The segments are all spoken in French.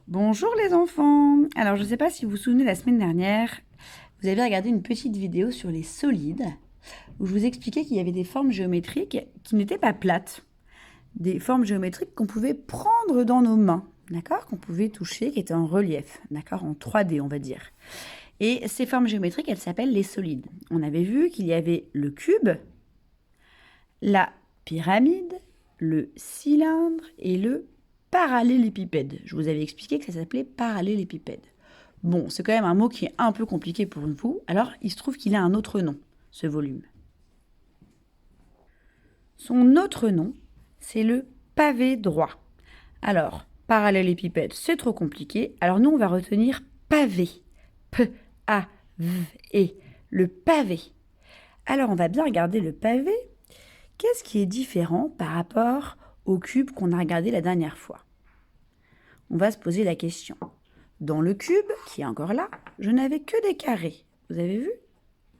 Bonjour les enfants. Alors je ne sais pas si vous vous souvenez, la semaine dernière, vous avez regardé une petite vidéo sur les solides où je vous expliquais qu'il y avait des formes géométriques qui n'étaient pas plates. Des formes géométriques qu'on pouvait prendre dans nos mains, d'accord, qu'on pouvait toucher, qui étaient en relief, d'accord, en 3D on va dire. Et ces formes géométriques, elles s'appellent les solides. On avait vu qu'il y avait le cube, la pyramide, le cylindre et le parallélépipède. Je vous avais expliqué que ça s'appelait parallélépipède. Bon, c'est quand même un mot qui est un peu compliqué pour vous, alors il se trouve qu'il a un autre nom, ce volume. Son autre nom, c'est le pavé droit. Alors, parallélépipède, c'est trop compliqué, alors nous on va retenir pavé. P-A-V-E, le pavé. Alors on va bien regarder le pavé. Qu'est-ce qui est différent par rapport au cube qu'on a regardé la dernière fois? On va se poser la question. Dans le cube, qui est encore là, je n'avais que des carrés. Vous avez vu?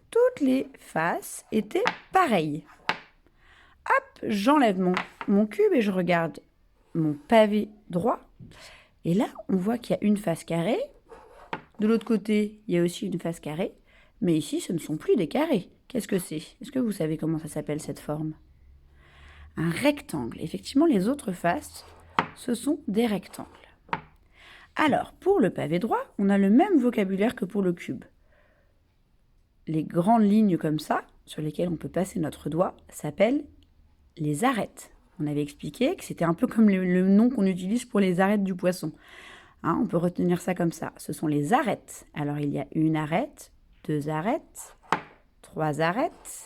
Toutes les faces étaient pareilles. Hop, j'enlève mon cube et je regarde mon pavé droit. Et là, on voit qu'il y a une face carrée. De l'autre côté, il y a aussi une face carrée. Mais ici, ce ne sont plus des carrés. Qu'est-ce que c'est? Est-ce que vous savez comment ça s'appelle cette forme? Un rectangle. Effectivement, les autres faces, ce sont des rectangles. Alors, pour le pavé droit, on a le même vocabulaire que pour le cube. Les grandes lignes comme ça, sur lesquelles on peut passer notre doigt, s'appellent les arêtes. On avait expliqué que c'était un peu comme le nom qu'on utilise pour les arêtes du poisson. Hein, on peut retenir ça comme ça. Ce sont les arêtes. Alors, il y a une arête, deux arêtes, trois arêtes,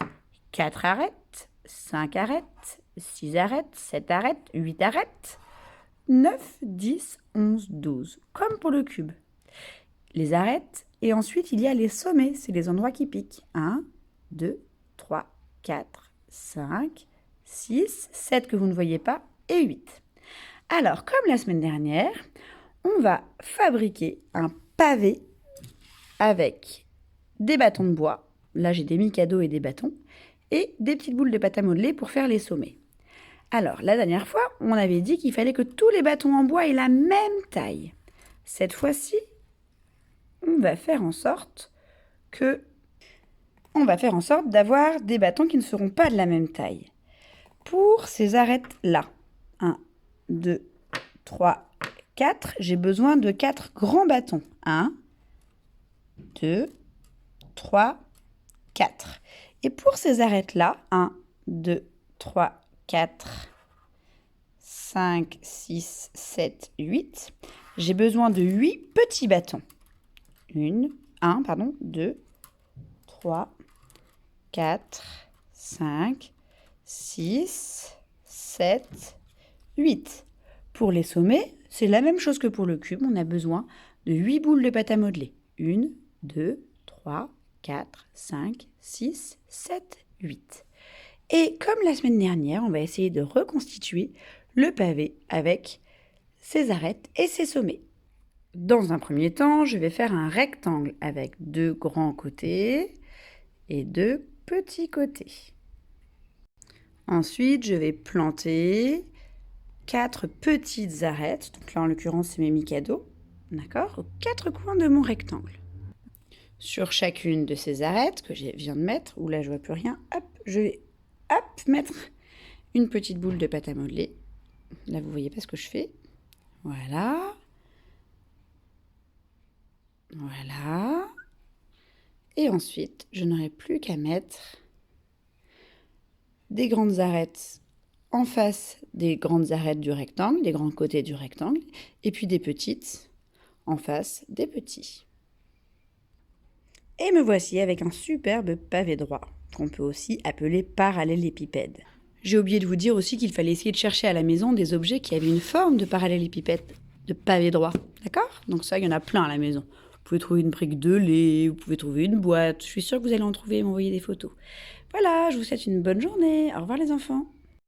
quatre arêtes, cinq arêtes, 6 arêtes, 7 arêtes, 8 arêtes, 9, 10, 11, 12, comme pour le cube. Les arêtes, et ensuite il y a les sommets, c'est les endroits qui piquent. 1, 2, 3, 4, 5, 6, 7 que vous ne voyez pas, et 8. Alors, comme la semaine dernière, on va fabriquer un pavé avec des bâtons de bois. Là, j'ai des Mikado et des bâtons, et des petites boules de pâte à modeler pour faire les sommets. Alors, la dernière fois, on avait dit qu'il fallait que tous les bâtons en bois aient la même taille. Cette fois-ci, on va faire en sorte d'avoir des bâtons qui ne seront pas de la même taille. Pour ces arêtes-là, 1, 2, 3, 4, j'ai besoin de 4 grands bâtons. 1, 2, 3, 4. Et pour ces arêtes-là, 1, 2, 3, 4, 5, 6, 7, 8. J'ai besoin de 8 petits bâtons. 2, 3, 4, 5, 6, 7, 8. Pour les sommets, c'est la même chose que pour le cube. On a besoin de 8 boules de pâte à modeler. 1, 2, 3, 4, 5, 6, 7, 8. Et comme la semaine dernière, on va essayer de reconstituer le pavé avec ses arêtes et ses sommets. Dans un premier temps, je vais faire un rectangle avec 2 grands côtés et 2 petits côtés. Ensuite, je vais planter 4 petites arêtes. Donc là, en l'occurrence, c'est mes Mikado, d'accord, aux 4 coins de mon rectangle. Sur chacune de ces arêtes que je viens de mettre, où là, je ne vois plus rien, hop, je vais mettre une petite boule de pâte à modeler. Là, vous voyez pas ce que je fais. Voilà. Voilà. Et ensuite, je n'aurai plus qu'à mettre des grandes arêtes en face des grandes arêtes du rectangle, des grands côtés du rectangle, et puis des petites en face des petits. Et me voici avec un superbe pavé droit, qu'on peut aussi appeler parallélépipède. J'ai oublié de vous dire aussi qu'il fallait essayer de chercher à la maison des objets qui avaient une forme de parallélépipède, de pavé droit, d'accord? Donc ça, il y en a plein à la maison. Vous pouvez trouver une brique de lait, vous pouvez trouver une boîte, je suis sûre que vous allez en trouver et m'envoyer des photos. Voilà, je vous souhaite une bonne journée. Au revoir les enfants.